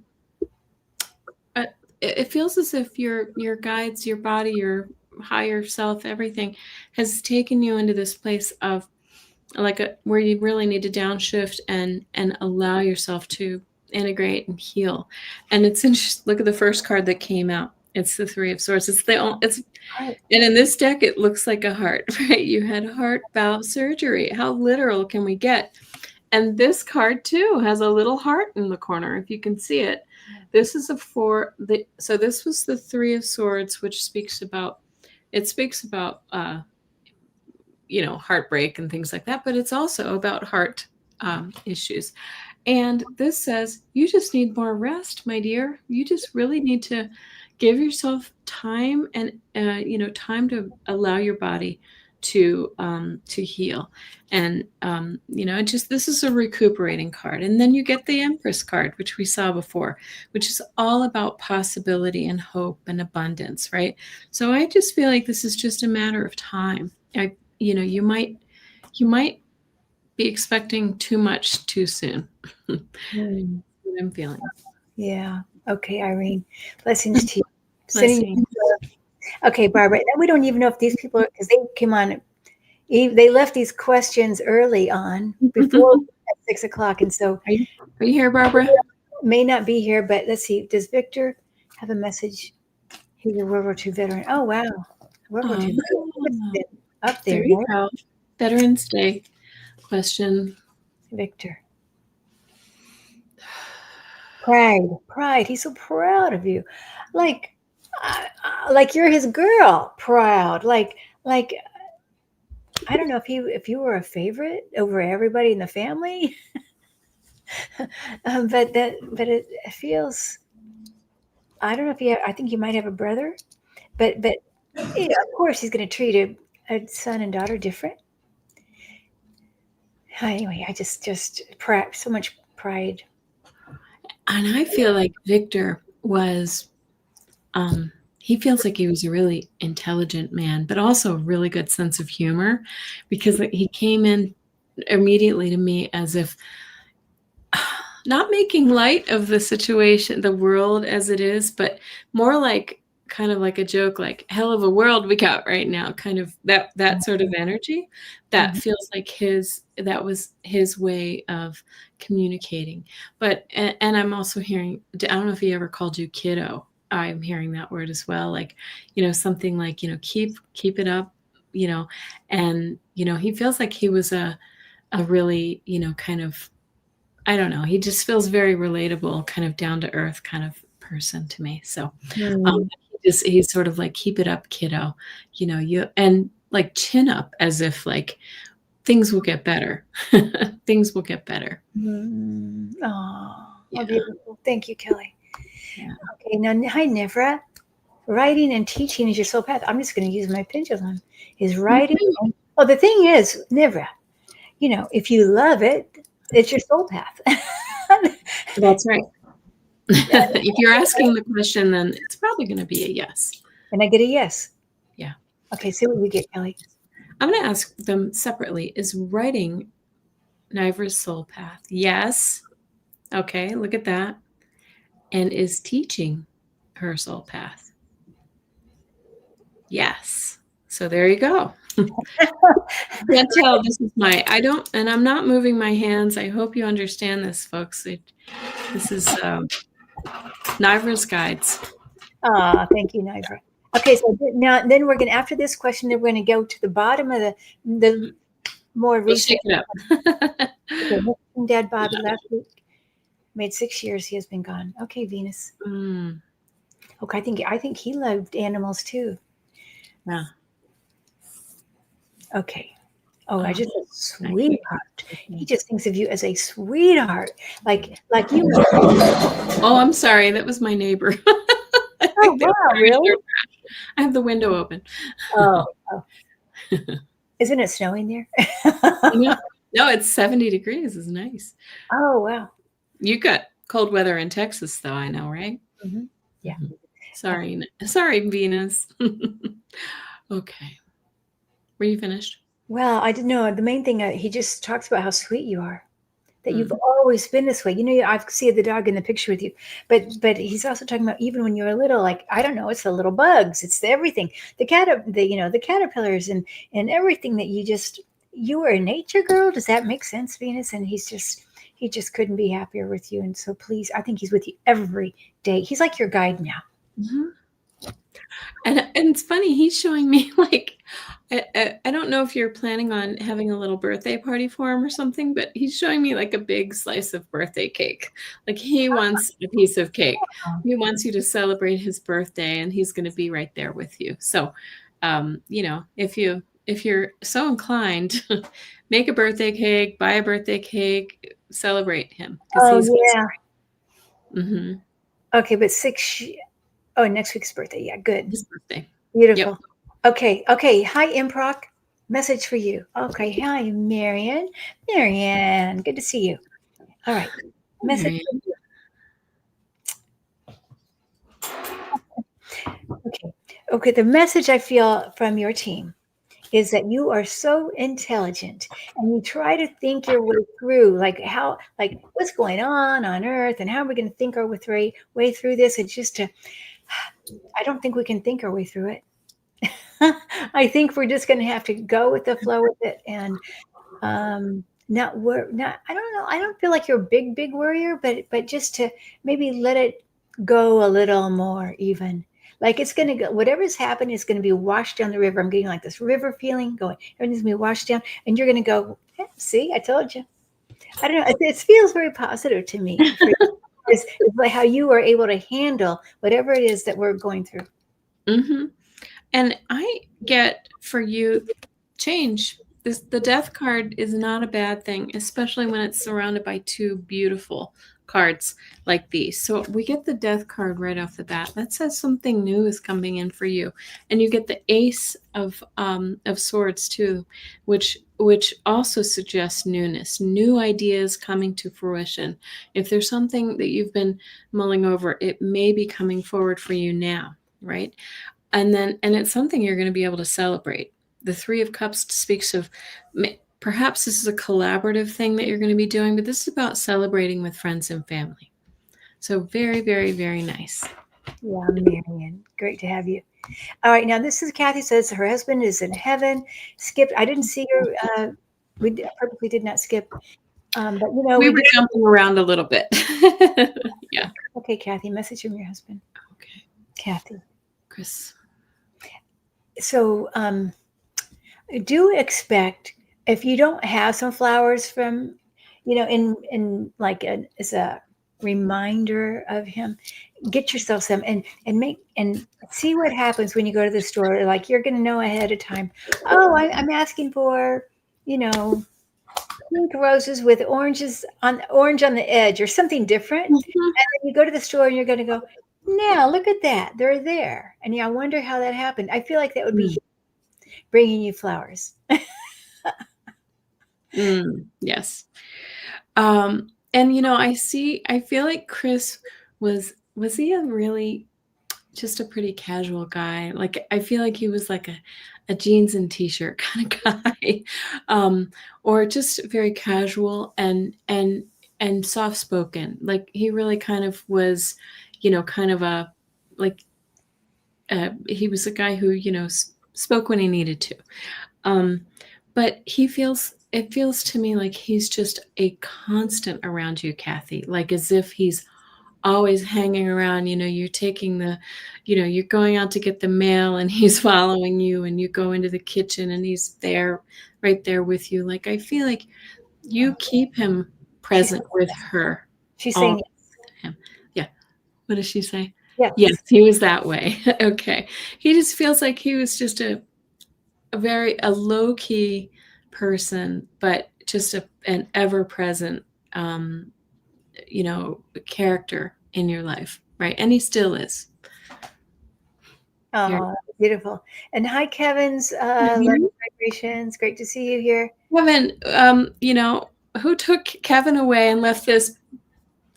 It feels as if your guides, your body, your higher self, everything, has taken you into this place of where you really need to downshift and allow yourself to integrate and heal. And it's interesting. Look at the first card that came out. It's the Three of Swords. And in this deck, it looks like a heart, right? You had heart valve surgery. How literal can we get? And this card too has a little heart in the corner, if you can see it. This is so this was the Three of Swords, which speaks about heartbreak and things like that, but it's also about heart issues. And this says, you just need more rest, my dear. You just really need to give yourself time and, time to allow your body to heal. And, this is a recuperating card. And then you get the Empress card, which we saw before, which is all about possibility and hope and abundance, right? So I just feel like this is just a matter of time. You might be expecting too much too soon. That's what I'm feeling. Yeah. Okay, Irene. Blessings to you. Blessing. Okay, Barbara. We don't even know if these people, because they came on, they left these questions early on before at 6:00, and so Are you here, Barbara? May not be here, but let's see. Does Victor have a message? He's a World War II veteran. Oh wow, World War II veteran. Up there. There you go. Veterans Day question. Victor. Pride. He's so proud of you, like you're his girl. Proud, like I don't know if you were a favorite over everybody in the family, but it feels. I don't know if I think you might have a brother, but yeah, of course he's going to treat a son and daughter different. Anyway, I just so much pride. And I feel like Victor was, he feels like he was a really intelligent man, but also a really good sense of humor, because he came in immediately to me as if not making light of the situation, the world as it is, but more like kind of like a joke, like hell of a world we got right now, kind of that sort of energy that feels like that was his way of communicating. But and I'm also hearing, I don't know if he ever called you kiddo. I'm hearing that word as well, like, something like, keep it up, and he feels like he was a really, kind of, I don't know. He just feels very relatable, kind of down to earth kind of person to me. So he's sort of like, keep it up, kiddo, and like chin up, as if like things will get better. Things will get better. Oh, beautiful. Thank you, Kelly. Yeah. Okay. Now, hi, Nivra. writing and teaching is your soul path. I'm just going to use my pendulum. Is writing. Well, the thing is, Nivra, if you love it, it's your soul path. That's right. If you're asking the question, then it's probably going to be a yes. And I get a yes. Yeah. Okay, see what you get, Kelly. I'm going to ask them separately. Is writing Nivra's soul path? Yes. Okay, look at that. And is teaching her soul path? Yes. So there you go. Can't tell. This is and I'm not moving my hands. I hope you understand this, folks. This is Nivra's guides. Thank you, Nivra. Okay, so then we're going to, after this question, then we're going to go to the bottom of the more recent. Shake it up. Okay, Dad Bobby last week made 6 years. He has been gone. Okay, Venus. Okay, I think he loved animals too. Yeah. Okay. Oh, I just a sweetheart. He just thinks of you as a sweetheart, like you. Oh, I'm sorry. That was my neighbor. Oh, wow, really? I have the window open. Oh. Isn't it snowing there? No, it's 70 degrees. It's nice. Oh, wow. You got cold weather in Texas, though, I know, right? Mm-hmm. Yeah. Sorry, Venus. Okay. Were you finished? Well, I didn't know. The main thing, he just talks about how sweet you are, that you've always been this way. I see the dog in the picture with you, but he's also talking about even when you were little, like, I don't know, it's the little bugs, it's everything, the caterpillars and everything that you were a nature girl. Does that make sense, Venus? And he just couldn't be happier with you. And so please, I think he's with you every day. He's like your guide now. Mm-hmm. And it's funny, he's showing me, like, I don't know if you're planning on having a little birthday party for him or something, but he's showing me like a big slice of birthday cake. Like, he wants a piece of cake. He wants you to celebrate his birthday, and he's going to be right there with you. So, if you're so inclined, make a birthday cake, buy a birthday cake, celebrate him. Oh, yeah. Mm-hmm. Okay, but next week's birthday. Yeah, good. His birthday. Beautiful. Yep. Okay. Hi, Improc. Message for you. Okay. Hi, Marianne. Marianne, good to see you. All right. Message for you. Okay. The message I feel from your team is that you are so intelligent and you try to think your way through, like what's going on Earth and how are we going to think our way through this. And I don't think we can think our way through it. I think we're just going to have to go with the flow with it and I don't know. I don't feel like you're a big worrier, but just to maybe let it go a little more even. Like it's going to go, whatever's happening is going to be washed down the river. I'm getting like this river feeling going. Everything's going to be washed down and you're going to go, see, I told you. I don't know. It feels very positive to me. It's like how you are able to handle whatever it is that we're going through. Mm-hmm. And I get for you change. The death card is not a bad thing, especially when it's surrounded by two beautiful cards like these. So we get the death card right off the bat. That says something new is coming in for you. And you get the Ace of Swords too, which also suggests newness, new ideas coming to fruition. If there's something that you've been mulling over, it may be coming forward for you now, right? And it's something you're going to be able to celebrate. The Three of Cups speaks of, perhaps this is a collaborative thing that you're going to be doing, but this is about celebrating with friends and family. So very, very, very nice. Yeah, Marianne, great to have you. All right, now this is Kathy says her husband is in heaven. Skip, I didn't see her. We purposely did not skip. But we were jumping around a little bit. Yeah. Okay, Kathy, message from your husband. Okay. Kathy. Chris. So do expect, if you don't have some flowers from, in like as a reminder of him, get yourself some and see what happens when you go to the store. Like you're going to know ahead of time. Oh, I'm asking for, pink roses with orange on the edge or something different. Mm-hmm. And then you go to the store and you're going to go, Now look at that. They're there. And yeah, I wonder how that happened. I feel like that would be Mm. bringing you flowers. Yes. And I feel like Chris was he a really just a pretty casual guy? Like, I feel like he was like a jeans and t-shirt kind of guy. Or just very casual and soft spoken. Like, he really kind of was, kind of a like he was a guy who, spoke when he needed to. But it feels to me like he's just a constant around you, Kathy, like as if he's always hanging around. You're going out to get the mail and he's following you, and you go into the kitchen and he's there, right there with you. Like, I feel like you keep him She's present with her she's all saying the time. Yeah. What does she say? yes. Yes, he was that way. Okay. He just feels like he was just a low key person, but just an ever present, character in your life, right? And he still is. Oh, beautiful. And hi, Kevin's loving vibrations. Great to see you here. Kevin, who took Kevin away and left this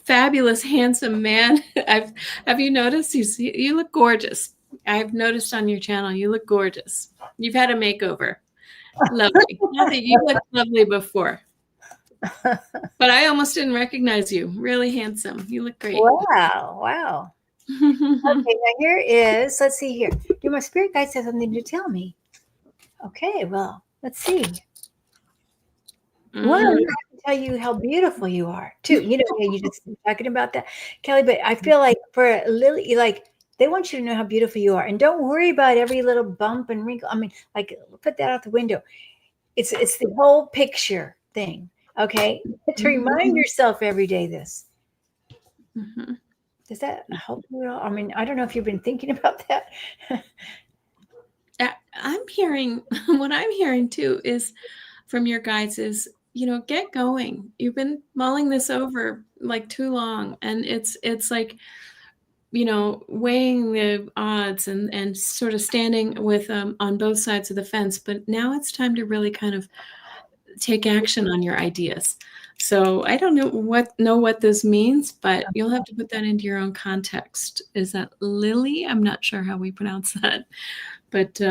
fabulous, handsome man? Have you noticed? You look gorgeous. I've noticed on your channel, you look gorgeous. You've had a makeover. Lovely. Not that you looked lovely before. But I almost didn't recognize you. Really handsome. You look great. Wow. Okay, now here is, let's see here. Do my spirit guides have something to tell me? Okay, well, let's see. One, I have to tell you how beautiful you are, too. You just talking about that, Kelly, but I feel like for Lily, like, they want you to know how beautiful you are. And don't worry about every little bump and wrinkle. I mean, like, put that out the window. It's the whole picture thing, okay? To remind yourself every day this. Does that help you at all? I mean, I don't know if you've been thinking about that. What I'm hearing too is from your guides is, get going. You've been mulling this over like too long. And it's like, weighing the odds and sort of standing with on both sides of the fence. But now it's time to really kind of take action on your ideas. So I don't know what this means, but you'll have to put that into your own context. Is that Lily? I'm not sure how we pronounce that. But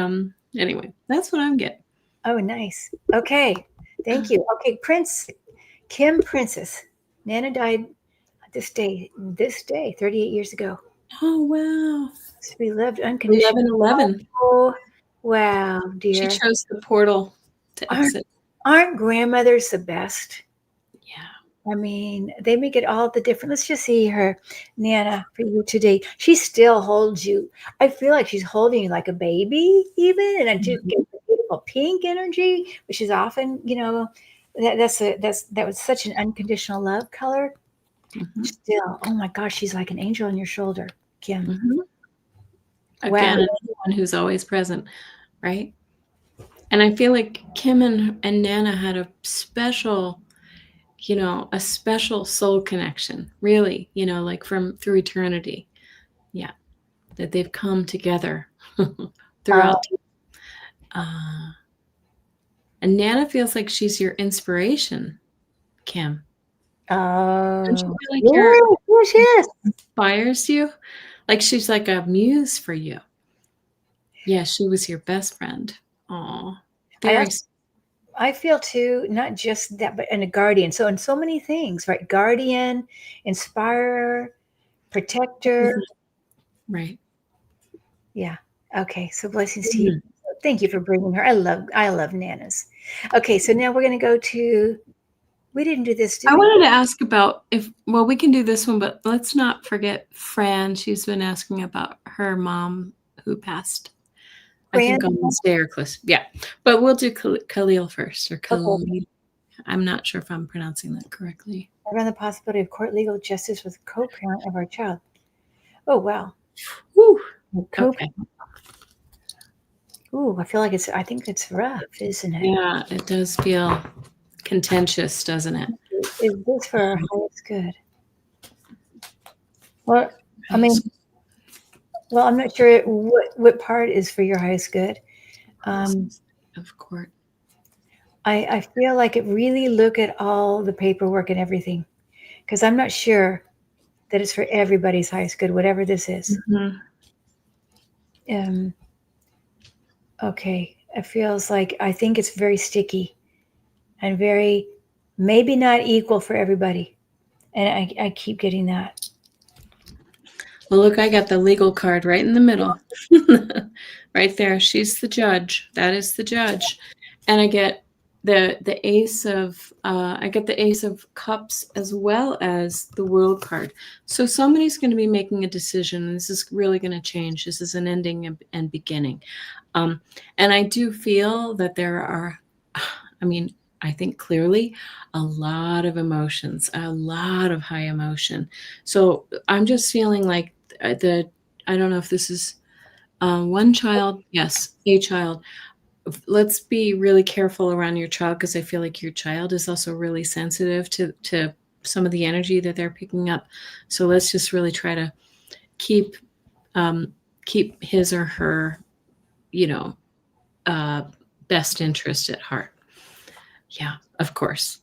anyway, that's what I'm getting. Oh, nice. Okay. Thank you. Okay, Kim Princess. Nana died this day, 38 years ago. Oh, wow. We lived unconditionally. 11/11. Oh, wow, dear. She chose the portal to exit. Aren't grandmothers the best? Yeah. I mean, they make it all the difference. Let's just see her, Nana, for you today. She still holds you. I feel like she's holding you like a baby, even, and I just get the beautiful pink energy, which is often, that was such an unconditional love color. Still, oh my gosh, she's like an angel on your shoulder, Kim. Again, anyone who's always present, right? And I feel like Kim and Nana had a special soul connection, really, like through eternity. Yeah. That they've come together throughout. And Nana feels like she's your inspiration, Kim. Don't you feel like yes. inspires you? Like she's like a muse for you. Yeah, she was your best friend. Aw. I feel too, not just that, but and a guardian. So in so many things, right? Guardian, inspirer, protector. Right. Yeah. Okay. So blessings to you. Thank you for bringing her. I love Nanas. Okay. So now we're going to go to, we didn't do this, did we? I wanted to ask about we can do this one, but let's not forget Fran. She's been asking about her mom who passed. I think on the staircase. Yeah. But we'll do Khalil first, or Khalil. Okay. I'm not sure if I'm pronouncing that correctly. Around the possibility of court legal justice with co-parent of our child. Oh, wow. Woo. Okay. Ooh, I think it's rough, isn't it? Yeah, it does feel contentious, doesn't it? Is this for our highest good? Well, I mean, Well, I'm not sure what part is for your highest good. Of course. I feel like it really look at all the paperwork and everything, because I'm not sure that it's for everybody's highest good, whatever this is. Mhm. Okay, it feels like I think it's very sticky and very maybe not equal for everybody, and I keep getting that. Well, look, I got the legal card right in the middle. Right there. She's the judge. That is the judge. And I get the ace of I get the ace of cups as well as the world card. So somebody's going to be making a decision, and this is really going to change. This is an ending and beginning. And I do feel that there are, I mean, I think clearly a lot of emotions, a lot of high emotion. So I'm just feeling like I don't know if this is one child. Yes, a child. Let's be really careful around your child, because I feel like your child is also really sensitive to some of the energy that they're picking up. So let's just really try to keep his or her, best interest at heart. Yeah, of course.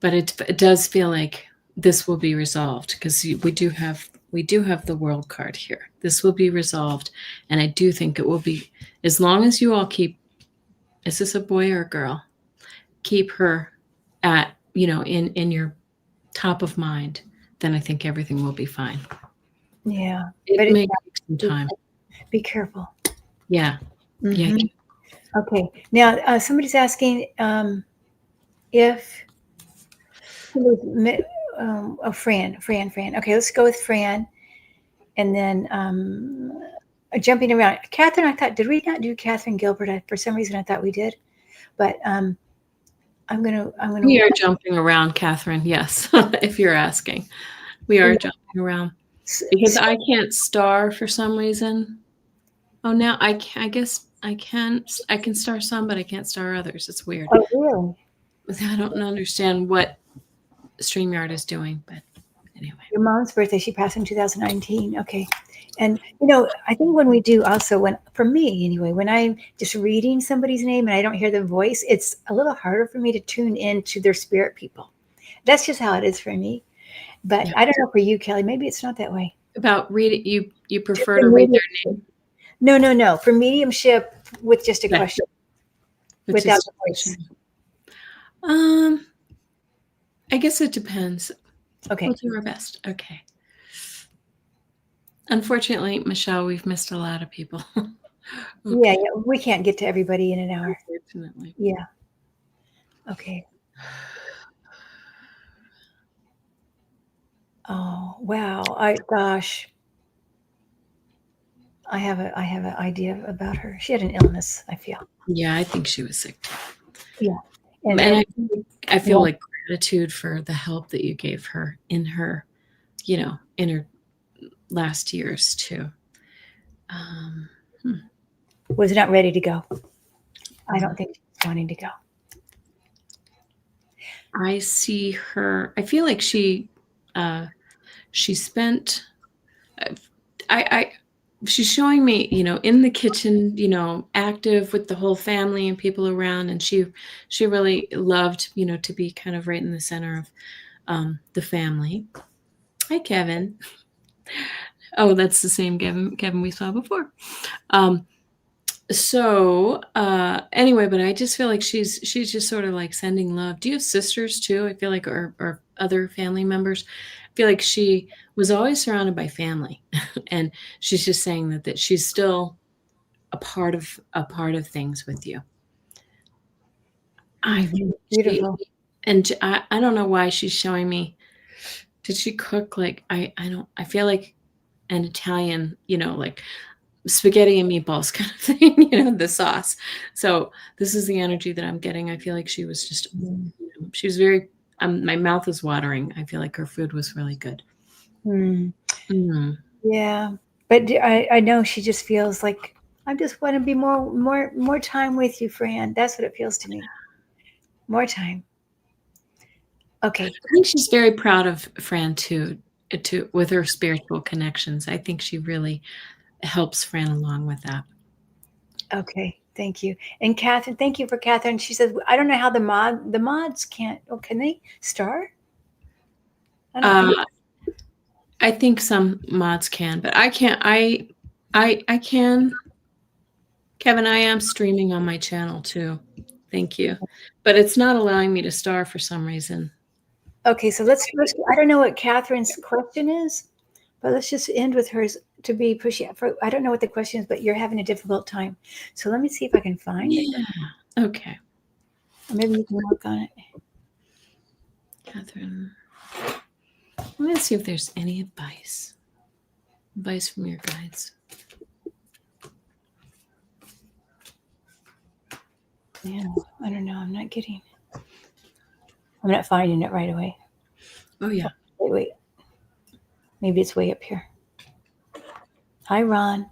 But it does feel like this will be resolved, because we do have the world card here. This will be resolved, and I do think it will be, as long as you all keep, is this a boy or a girl? Keep her at, in your top of mind, then I think everything will be fine. Yeah, It but may take some time. be careful. Yeah. Yeah. Okay. Now, somebody's asking if Fran. Okay, let's go with Fran, and then jumping around. Catherine, I thought, did we not do Catherine Gilbert? For some reason, I thought we did, but I'm gonna. We are jumping around, Catherine. Yes, if you're asking, we are jumping around because I can't star for some reason. Oh, now I guess I can star some, but I can't star others. It's weird. Oh, really? I don't understand what StreamYard is doing, but anyway. Your mom's birthday, she passed in 2019. Okay. And, I think when we do also, for me anyway, when I'm just reading somebody's name and I don't hear their voice, it's a little harder for me to tune into their spirit people. That's just how it is for me. But I don't know for you, Kelly, maybe it's not that way. About reading, you prefer to read their name? No. For mediumship with just a question. Without the voice. I guess it depends. Okay. We'll do our best. Okay. Unfortunately, Michelle, we've missed a lot of people. Okay. Yeah, we can't get to everybody in an hour. Unfortunately. Yeah. Okay. Oh, wow. Gosh. I have an idea about her. She had an illness, I feel. Yeah, I think she was sick too. Yeah. And I feel like gratitude for the help that you gave her in her, in her last years too. Was not ready to go. I don't think she's wanting to go. I see her. I feel like she spent. She's showing me, in the kitchen, active with the whole family and people around, and she really loved, to be kind of right in the center of the family. Hi, Kevin. Oh, that's the same Kevin we saw before. So anyway, but I just feel like she's just sort of like sending love. Do you have sisters too? I feel like, or other family members? I feel like she was always surrounded by family, and she's just saying that she's still a part of things with you. Beautiful. And I don't know why she's showing me. Did she cook like I feel like an Italian, like spaghetti and meatballs kind of thing, the sauce. So this is the energy that I'm getting. I feel like she was just, she was very, my mouth is watering. I feel like her food was really good. Yeah. But I know she just feels like, I just want to be more time with you, Fran. That's what it feels to me. More time. Okay. I think she's very proud of Fran too, with her spiritual connections. I think she really helps Fran along with that. Okay, thank you. And Catherine, thank you for Catherine. She says, I don't know how the mods can't. Oh, can they star? I don't know. I think some mods can, but I can't. I can. Kevin, I am streaming on my channel too. Thank you. But it's not allowing me to star for some reason. Okay, so let's I don't know what Catherine's question is, but let's just end with hers to be pushy. I don't know what the question is, but you're having a difficult time. So let me see if I can find it. Okay. Or maybe you can work on it. Catherine. I'm going to see if there's any advice. Advice from your guides. Yeah, I don't know. I'm not getting. I'm not finding it right away. Oh, yeah. Wait. Maybe it's way up here. Hi, Ron.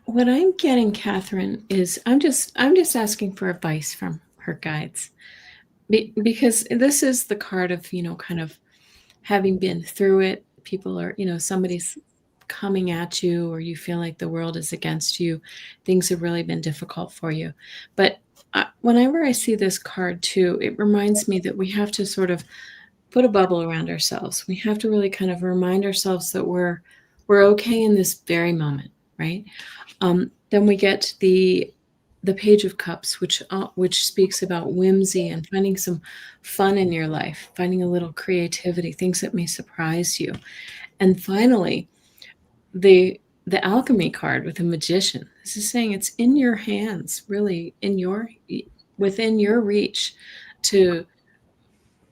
What I'm getting, Catherine, is I'm just asking for advice from her guides, because this is the card of, kind of having been through it. People are, somebody's coming at you, or you feel like the world is against you. Things have really been difficult for you. But whenever I see this card too, it reminds me that we have to sort of put a bubble around ourselves. We have to really kind of remind ourselves that we're okay in this very moment, right? Then we get the Page of Cups, which speaks about whimsy and finding some fun in your life, finding a little creativity, things that may surprise you. And finally, the Alchemy card with the Magician. This is saying it's in your hands, really within your reach, to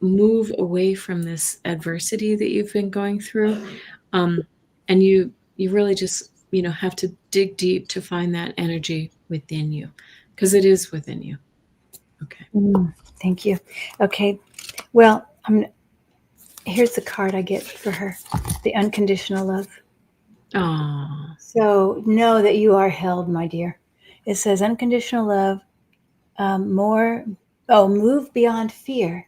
move away from this adversity that you've been going through. And you really just, have to dig deep to find that energy within you, because it is within you. Okay. Thank you. Okay. Well, here's the card I get for her. The unconditional love. Oh. So know that you are held, my dear. It says unconditional love, move beyond fear.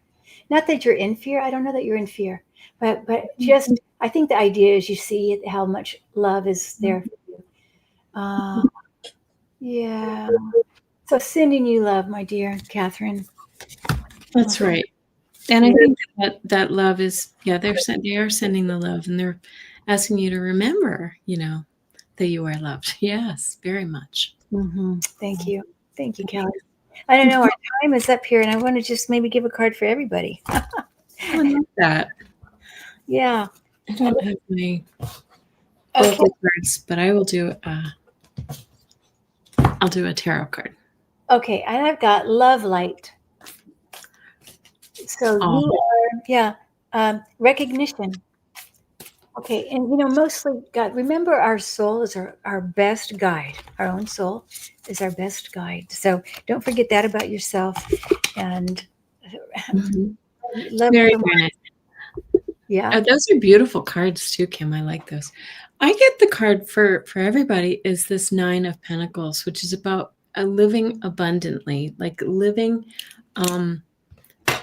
Not that you're in fear. I don't know that you're in fear, but just, I think the idea is you see how much love is there for you. Yeah. So sending you love, my dear Catherine. That's right. And I think that love is, they are sending the love, and they're asking you to remember, that you are loved. Yes, very much. Mm-hmm. Thank you. Thank you, Kelly. I don't know, our time is up here, and I want to just maybe give a card for everybody. I love that. Yeah. I don't have my oracle cards, but I will do I'll do a tarot card. Okay, and I've got Love Light. So you are, recognition. Okay, and mostly, God, remember our soul is our best guide. Our own soul is our best guide. So don't forget that about yourself. And love very so nice. Yeah. Those are beautiful cards too, Kim. I like those. I get the card for everybody is this 9 of Pentacles, which is about living abundantly, like living,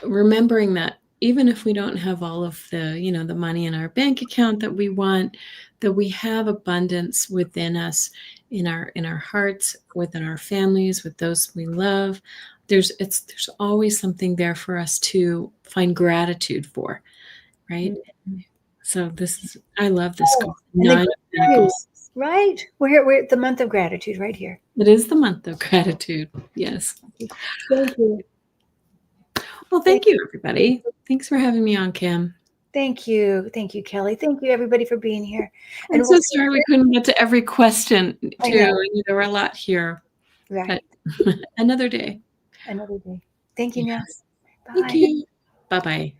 remembering that even if we don't have all of the, the money in our bank account that we want, that we have abundance within us, in our hearts, within our families, with those we love. There's always something there for us to find gratitude for, right? Mm-hmm. So I love this card. 9 of Pentacles. Right. We're at the month of gratitude right here. It is the month of gratitude. Yes. Thank you. Well, thank you, everybody. Thanks for having me on, Kim. Thank you. Thank you, Kelly. Thank you, everybody, for being here. I'm so sorry we couldn't get to every question, too. There were a lot here. Right. But another day. Another day. Thank you, yes. Now. Thank you. Bye-bye.